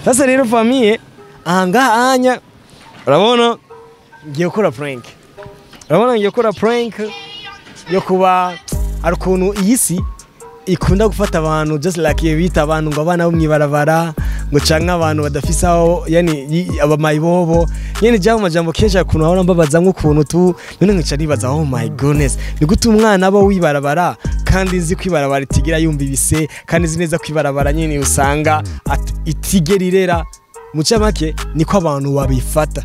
Sasa rero famille aha anya urabona ngiye gukora prank. Urabona ngiye gukora prank yo kuba ari ukuntu iyi si ikunda gufata abantu just like bita abantu ngo abana bo mwibarabara ngo canka abantu badafisa aho yani abamayibobo nyene jaho majambo kenshi akuntu ahora mbabaza nk'ukuntu tu none nkica nibaza oh my goodness ni gute umwana abo wibarabara kandi nzi kwibarabara itigira yumva ibise kandi nzi neza kwibarabara nyene usanga itigerirera muca make niko abantu babifata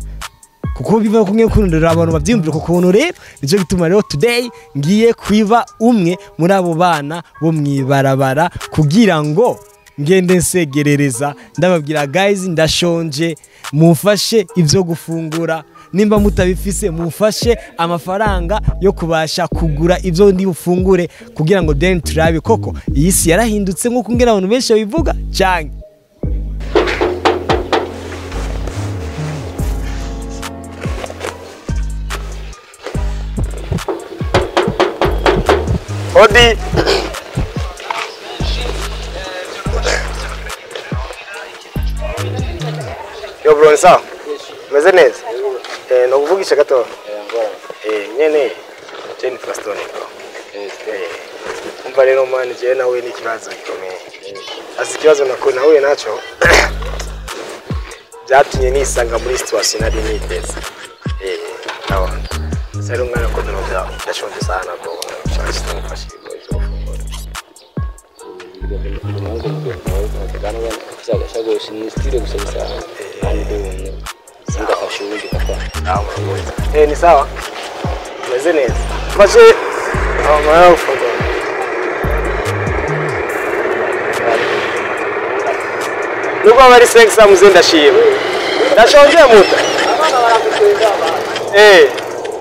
kuko biva kumwe kurundira abantu bavyimvira ku kuntu rero nico gituma rero today ngiye kwiba umwe muri abo bana bo mwibarabara kugira ngo ngende nsegerereza ndababwira guys ndashonje mufashe ivyo gufungura nimba mutabifise mufashe amafaranga yo kubasha kugura ivyo ndi bufungure kugira ngo then turabe koko iyi si yarahindutse nko kungera abantu benshi bivuga cyane. Odi. Yo bro, nsa. Meze neza? No kuvugisha gato. Nyene. Jeni Fastone bro. Umva rero man je nawe ni kibazo gikomeye. Asi kibazo nawe nacho. Byatumye nisanga muri situation nari niteze. Nawa. Sero ngana ko ndashonje sana bro. Ni sawa? Meze neza. Maze mwana ufunga. Nuko bari sensa muzenda shiwe. Ndashonje muta.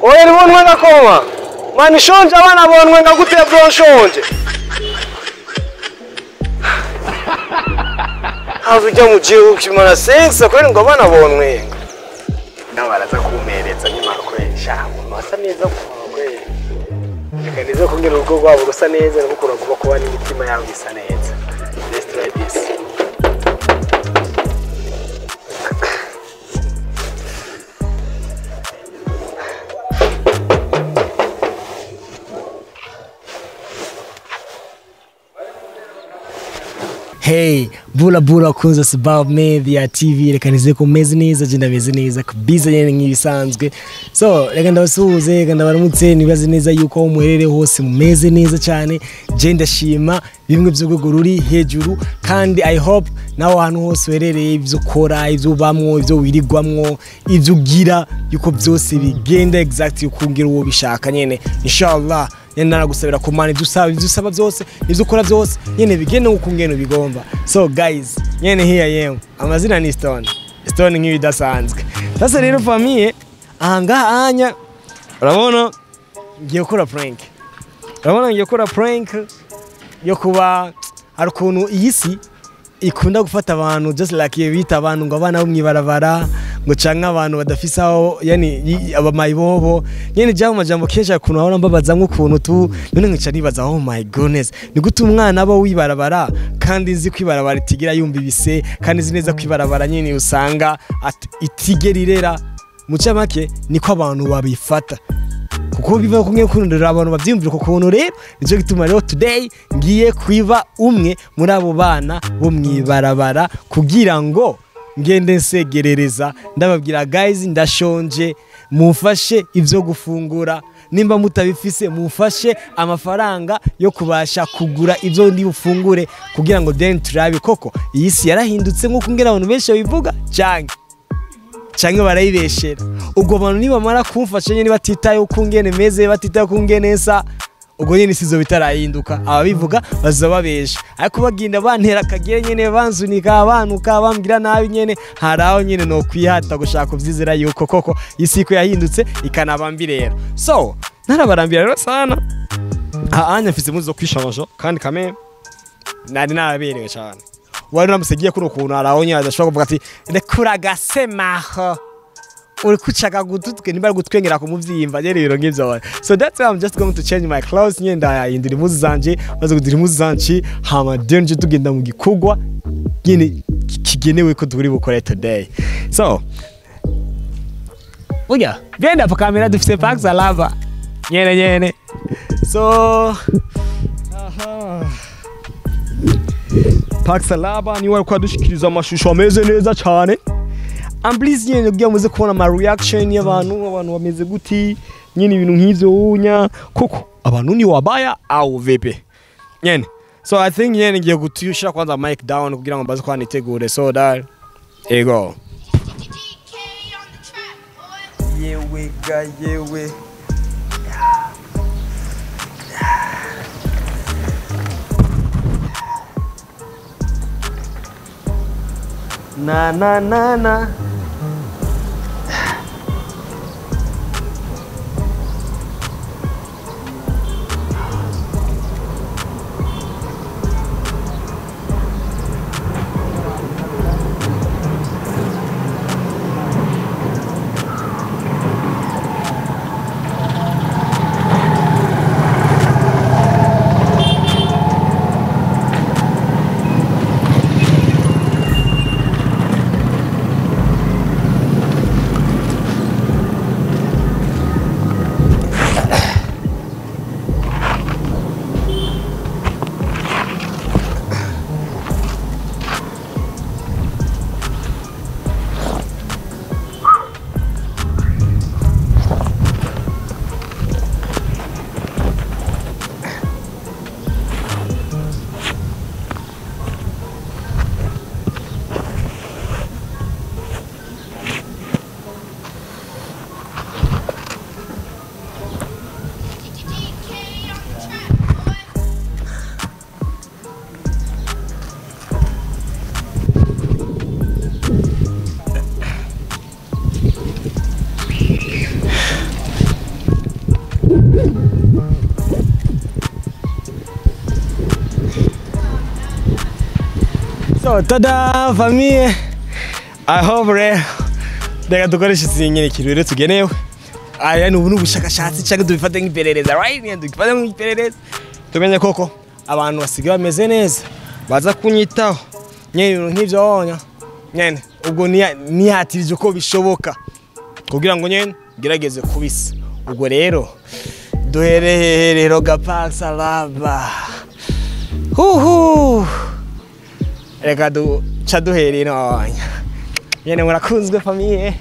Oye ni bonwe ngakoma. Mani shonje abana bonwe ngagute bro shonje. Havujya mu gihugu kimana sensa kwene ngo abana bonwe. Nabaraza kumereza nyuma kwesha masa neza kwene. Kaneza kugira urugo rwabo rusa neza no gukora kuba n'imitima yawe isa neza. Let's try this. Hey, bula kunza sababu media TV rekanize ko meze neza je ndameze neza kubiza nyene nk'ibisanzwe. So reka ndabasuhuze reka ndabaramutse nibaze neza yuko umwerere hose mumeze neza cyane je ndashima bimwe by'urwego ruri hejuru kandi I hope naho ahantu hose werereye ibyo ukora ibyo bamwo ibyo wirigwamwo ibyo ugira yuko byose bigenda exactly ukungera uwo bishaka nyene inshallah nena gusabira ku mani dusaba byose nivyo ukora byose nyene bigende ukungena bigomba. So guys nyene here yem amazina ni Stone nk'ibidasanzwe. Sasa rero famille aha anya urabona ngiye gukora prank. Urabona ngiye gukora prank yo kuba ari ukuntu iyi si ikunda gufata abantu just like bita abantu ngo abana bo mwibarabara ngo canka abantu badafisa aho yani abamayibobo nyene jaho majambo kenshi akuntu ahora mbabaza nk'ukuntu tu none nkica nibaza oh my goodness ni gute umwana abo wibarabara kandi nzi kwibarabara itigira yumva ibise kandi nzi neza kwibarabara nyene usanga itigerirera muca make niko abantu babifata kuko biva kumwe kurundira abantu bavyimvira ku kuntu rero nico gituma rero today ngiye kwiba umwe muri abo bana bo mwibarabara kugira ngo ngende nsegerereza ndababwira guys ndashonje mufashe ivyo gufungura nimba mutabifise mufashe amafaranga yo kubasha kugura ivyo ndi bufungure kugira ngo then turabe koko iyi si yarahindutse nko kungera abantu benshi bivuga canke barayibeshera ubwo abantu nibamara kumfasha nyene batitaye ukungene meze batitaye ukungene nsa ubwo nyene sizo bitarahinduka ababivuga bazababesha ariko baginda bantera kagere nyene banzunika abanuka bambwira nabi nyene haraho nyene no kwihata gushaka kuvyizera yuko koko isiko yahindutse ikanabambi rero. So narabarambira rero sana anya mfise muzo kwishamajo kandi kame nari naberewe cyane wari namusegiye kuno kuntu haraho nyene adashobora kuvuga ati rekura gasemaho uri kuchaka gututwe niba gutwengera ku muvyimva rero biro ngivyo. So that's why I'm just going to change my clothes nyenda yindira impuzu zanje bazo kudira impuzu zanje hama denje tugenda mu gikogwa nyene kigenewe ko turi bukore today. So Oya, vienda pa kamera dufise Pax Salaba. Nyene. So Pax Salaba ni wari kwadushikiriza amashusho ameze neza cyane. Please nyene kugira muze kubona ama reaction y'abantu bameze guti nyene ibintu nk'ivyo unya kuko abantu ni wabaya au vipi nyene. So I think nyene ngiye gutiyushira kwanza mic down kugira ngo baze kwanitegure so that here go. Yewe na So tada famille, I hope reka dukoreshe nyine kirere tugenewe. Aya ni ubuntu bushakashatsi cyangwa dubifate nk'iperereza, right? Ni dubifate nk'iperereza. Tumenye koko abantu basigaye bameze neza, baza kunyitaho. Nyine ibintu nk'ivyo wonya. Nyene ubwo nihatirije uko bishoboka. Kugira ngo nyene gerageze kubisa. Ubwo rero duhere rero Pax Salaba. Reka duca duhereye n'abanya nyene murakunzwe famille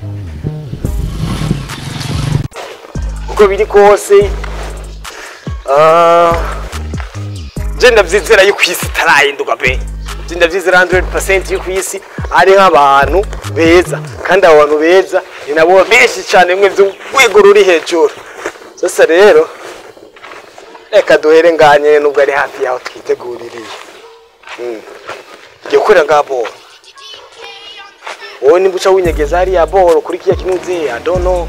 uko biri kose je ndavyizera yuko isi tarahinduka pe je ndavyizera 100% yuko isi ari nk'abantu beza kandi abo bantu beza ni nabo benshi cyane mwe vy'urwego ruri hejuru. Sasa rero reka duhere nganye nubwo ari hafi yaho twiteguririye Yokora ngabo. Wowe nimbuca winyegeza ari ya boro kuri kiya kinuzi I don't know.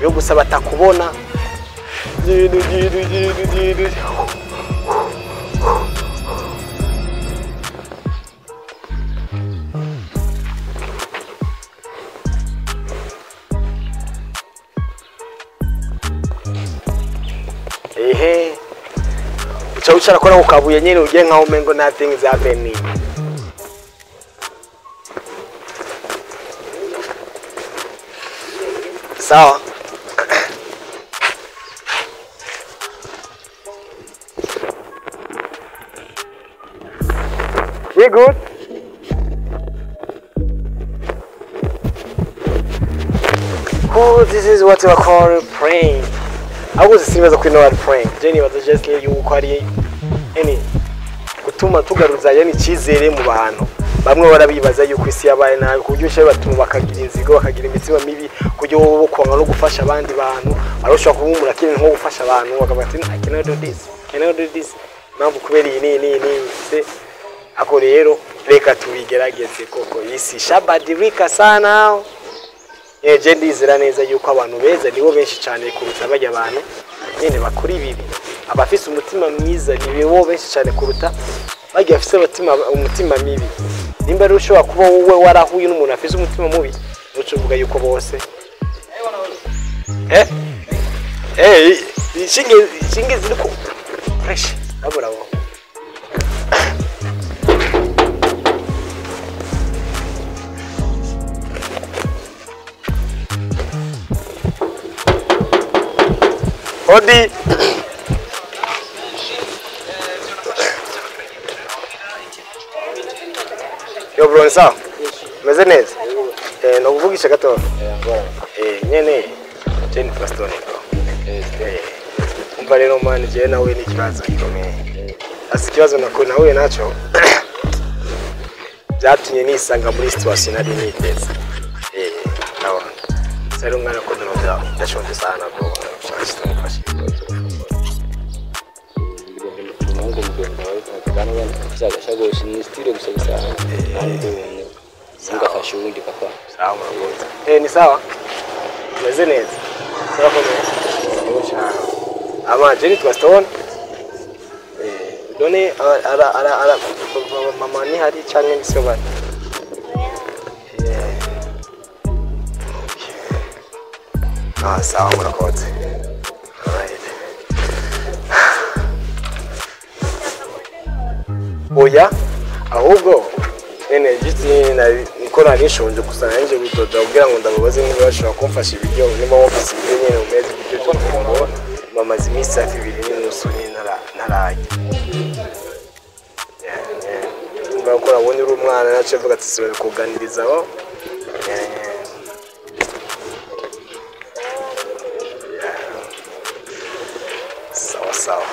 Yo gusaba takubona. Ehe. Uca ucara kora ukabuye nyene ugiye nkaho mengo nothing is happening. Sawa. We good? Oh, this is what we call praying. I was serious ko no praying. Jenny was just like you kwari any gutuma tugaruza yani cizere mu bantu. Bamwe barabibaza yuko isi yabaye nabi kuryushe batuma bakagira inzigo bakagira imitima mibi kujyo bokonga no gufasha abandi bantu arusha kubumura kindi nko gufasha abantu bakabati I cannot do this mambo kubera ni se ako rero reka tubigerageze koko isi shabadirika sana je ndizera neza yuko abantu beza nibo benshi cyane kuruta bajya abantu nyene bakuri bibi abafise umutima mwiza nibo benshi cyane kuruta bajya afise umutima mibi. Nimba rusho kuba wowe warahuye n'umuntu afise umutima mubi ucuvuga yuko bose shinge ziriko fresh abura bo Hodi. Yo bro, ni sawa? Meze neza? Nakuvugisha gato. Nyene. Jeni Pastone bro. Umva rero man, je nawe ni kibazo gikomeye. Asi kibazo nawe nacho. Byatumye nisanga muri situation nari niteze. Nawe. Sero umwana ko ndashonje sana bro. Ni sawa? Meze neza. Ama Jenny Twastone. Done ara mama ni hari cyane nisoba. Sawa murakoze. Oya ahubwo ene giti nikora nishonje gusa nanje gudoda kugira ngo ndababaze niba bashobora kumfasha ibiryo niba wofisi nyene umeze ibiryo cyo kumbo mama zimisa 2 n'usu ntaraye ngakora woni uri umwana nace vuga ati sibe kuganirizaho sawa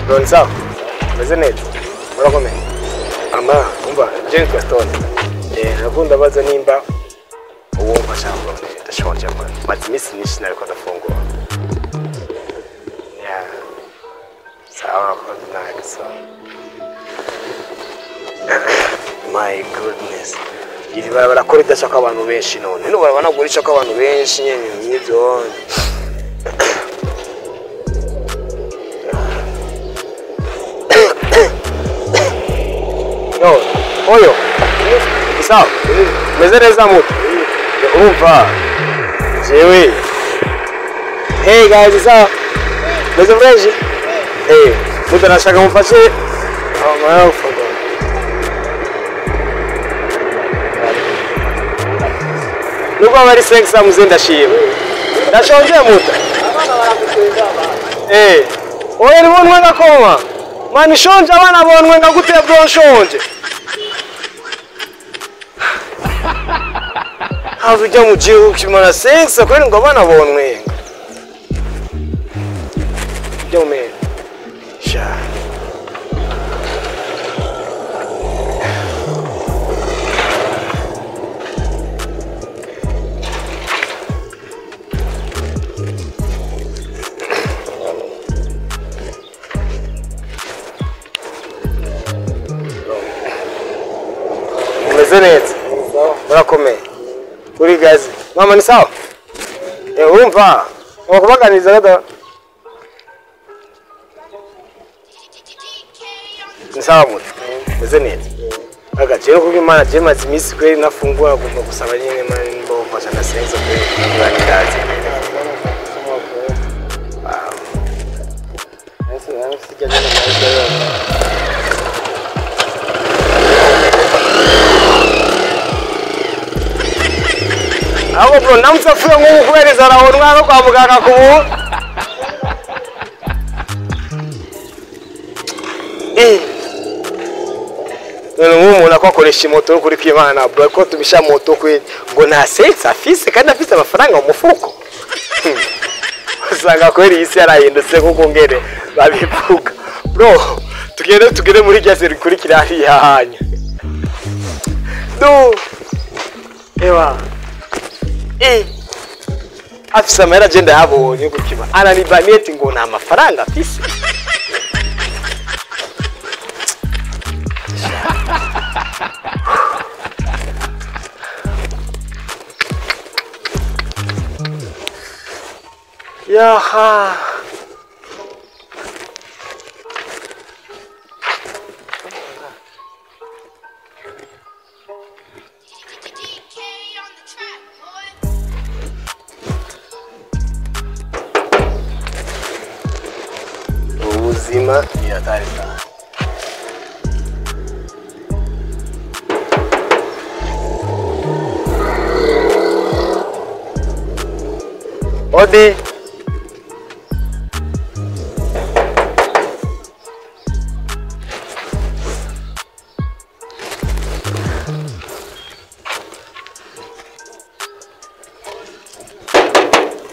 Don sawa, meze neza, murakomeye. Ama, umva, Jenny Twastone. Nakunda baza nimba uwumva shambo, ndashonje mwana. Matimisi nishi nariko ndafungura. Sawa, nice. My goodness. Iri barakora idashaka abantu benshi none. Nino barabanagurisha ko abantu benshi nyene n'ibyo. Yo, oyo. Sawa. Meze neza muto. Umva. Jewe. Hey guys, sawa. Meze fresh. Muto nashaka mufashe. Mwana ufunga. Nuko bari sexa muzenda shima. Ndashonje muto. Abana barakutenga bana. Oya ni bonwe ngakoma. Mani shonje abana bonwe ngagute bro shonje. Havu jya mu gihugu kimana sexa kweli ngo abana bonwe. Yo man. Sha. Meze neza. Murakomeye. Uri gazi. Mama ni sawa? Urumva? Wakubaganiza gada. Ni sawa muto. Meze neza. Aga jero kuko Imana je mazi imisi kweli nafungura gomba gusaba nyene Imana nimba ufasha na sense kweli bakazi. Wow. Ese sijana na maisha. Abo bro namsafuye ngo kubereza raho mwana kwa muganga kubu. None umuntu akoresha moto kuri kwimana bro ko tubisha moto kwe ngo na sense afise kandi afise amafaranga mu mufuko. Usanga kweri isi yarahindutse kuko ngere babivuga. Bro tugere muri gyase rikurikira hariya hanya. Ewa. Afisa mera agenda yabonye gukiba. Ananibaneti ngo nta mafaranga afise. Yaha. ubuzima ni hatari sana. Odi.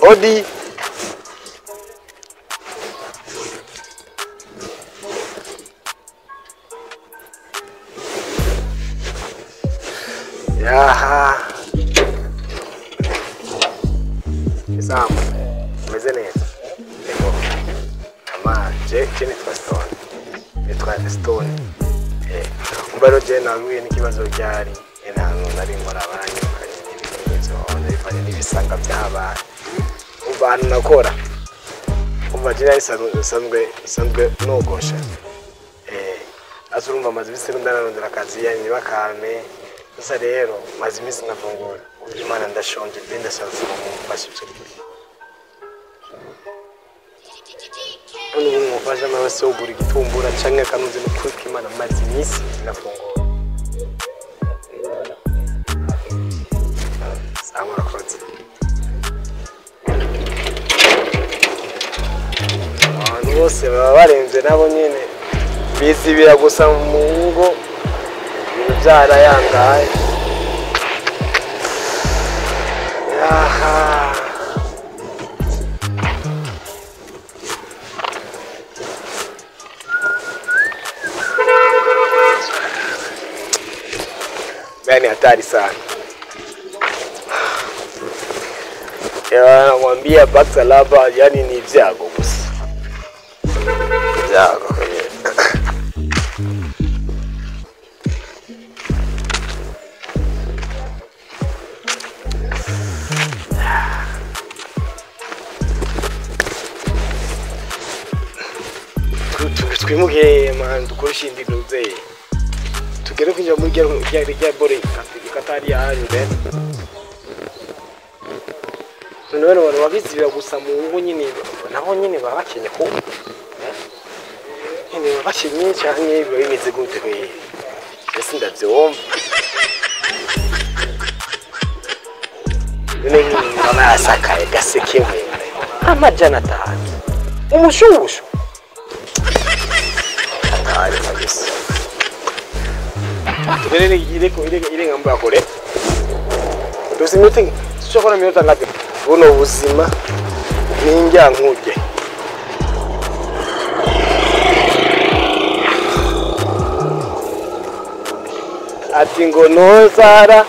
Odi. Yaha. Samu. Umeze neza. Ego. Ama Jenny Stone. Etwa Stone. Ubaro je nahuye n'ikibazo cyari. Ntango nari nkora abanyukanye n'ibimenyetso ndabifanye n'ibisanga byabaye. Abantu nakora. Umva je isanzwe nogosha. Azurumva amazi bisirundararondera akazi yanyu bakame. Sasa rero mazi misi nafungura. Imana ndashonje benda sasa mufashije. Ubu mufasha amabase yo gura igitumbura canke kanuze no kwika Imana mazi misi nafungura. Samura kotse. Abantu bose baba barenze nabo nyene bizibira gusa mu ngo byarayangaye. Aha. Bani hatari sana. Namwambia baksa laba yani ni vyago gusa. Vyago kwenye. Twimuke man dukoresha indiruze. Tugere kwinjira muri rya bore katari yahanyu ben. None abantu babizibira gusa mu ngo nyine naho nyine babakenye ko. Nyine babakenye cyane bimeze gute kwe. Ese ndavyumva. None mama asakaye gaseke mwe. Amajana 5. Umushushu. Atari kabisa. Tugere ile ngamba kore. Tusimute chokora minota ngapi? Buno buzima ninjya nkuje. Ati ngo nozara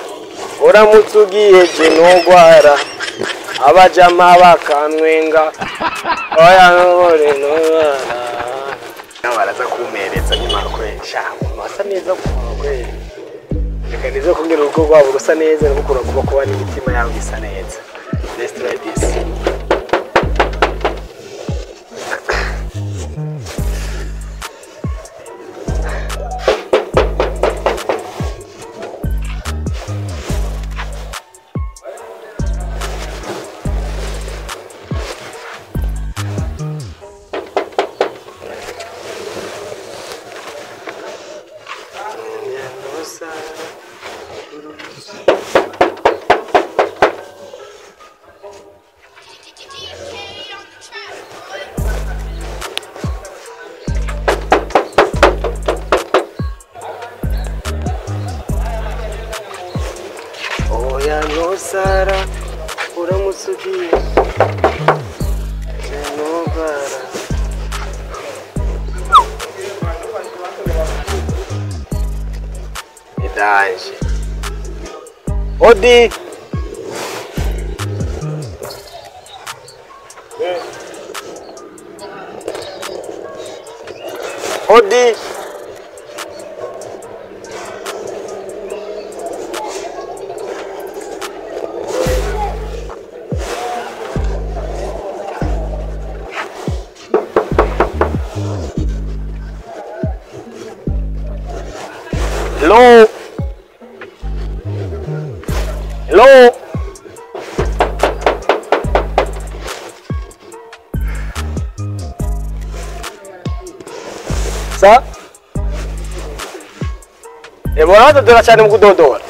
uramutsugiye je nogwara abajama bakanwenga oya nore nozara baraza kumereza nyuma kwesha masa neza kwe reka nizo kugira urugo rwabo rusa neza no gukura kuba n'imitima yawe isa neza. Let's try this. Sara uramutsugiye nogara idanje Odi Odi Hello. Hello. Sa? Bora batodora cyane mu kudodora.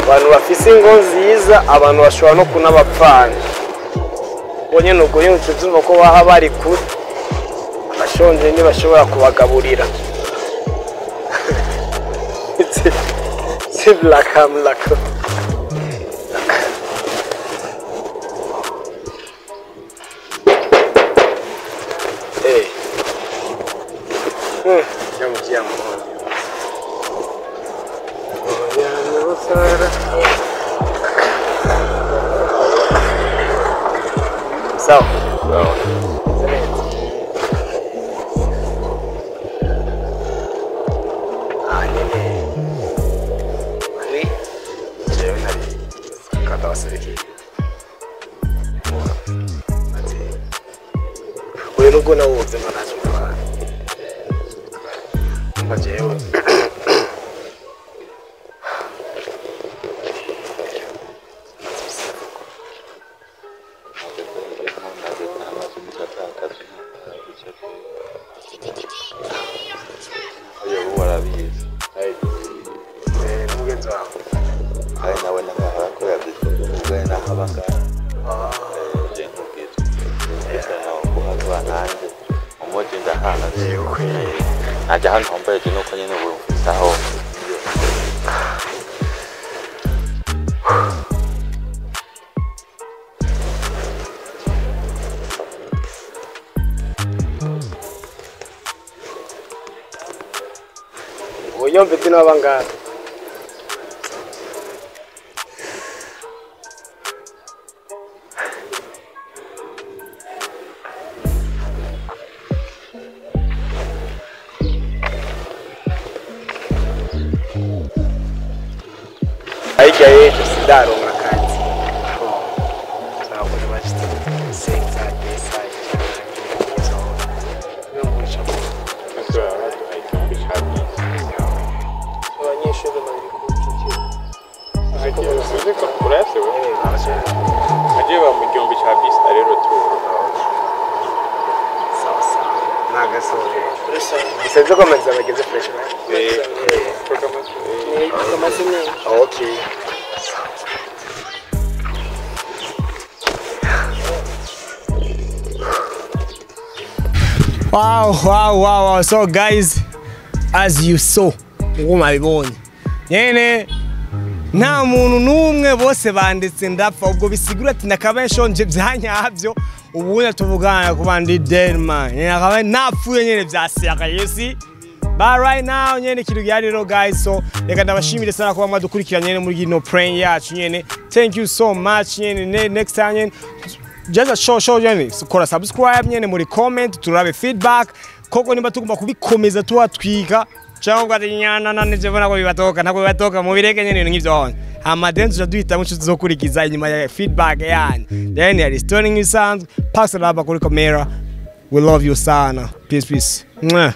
Abantu bafise ingo nziza, abantu bashobora no kunabapfana. Bonye nugo yunze ko baha bari kure. Abashonje ni bashobora kubagaburira. C'est black am black. So, Vogliamo pettino avangato. Aiki yetu sidaro makazi. Sawa kuna bachiti. Senza pesa. So, no mucho. Sasa watu haikubishani. Onyesho de Aiki kwa kurasa wewe. Ajewa mjombi cha bisi rero tu. Sawa. Naga sore. Senza komenza bageze fresh man. Okay. Wow. So guys, as you saw, mwabibonye. Nyene nta muntu numwe bose banditse ndapfa ubwo bisigura ati nakabeshonje byanyavyo ubunya tuvugana ku bandi Denmark. Nyene akabe napfuye nyene byasiyaka yesi. But right now nyene kiru yariro guys, so reka ndabashimire sana kuba mwadukurikiranye nyene muri gino prank yacu nyene. Thank you so much nyene. Next time nyene just a show nyene kora subscribe nyene muri comment turabe feedback koko nimba tugomba kubikomeza tuwatwika cyangwa nyana nanje bona ko bibatoka nako bibatoka mu bireke nyene ngivyo hone amadenzo jaduhita mu tuzokurikiza inyuma ya feedback yani. Then are restoring you sound pass it up kuri camera. We love you sana. Peace. Mwah.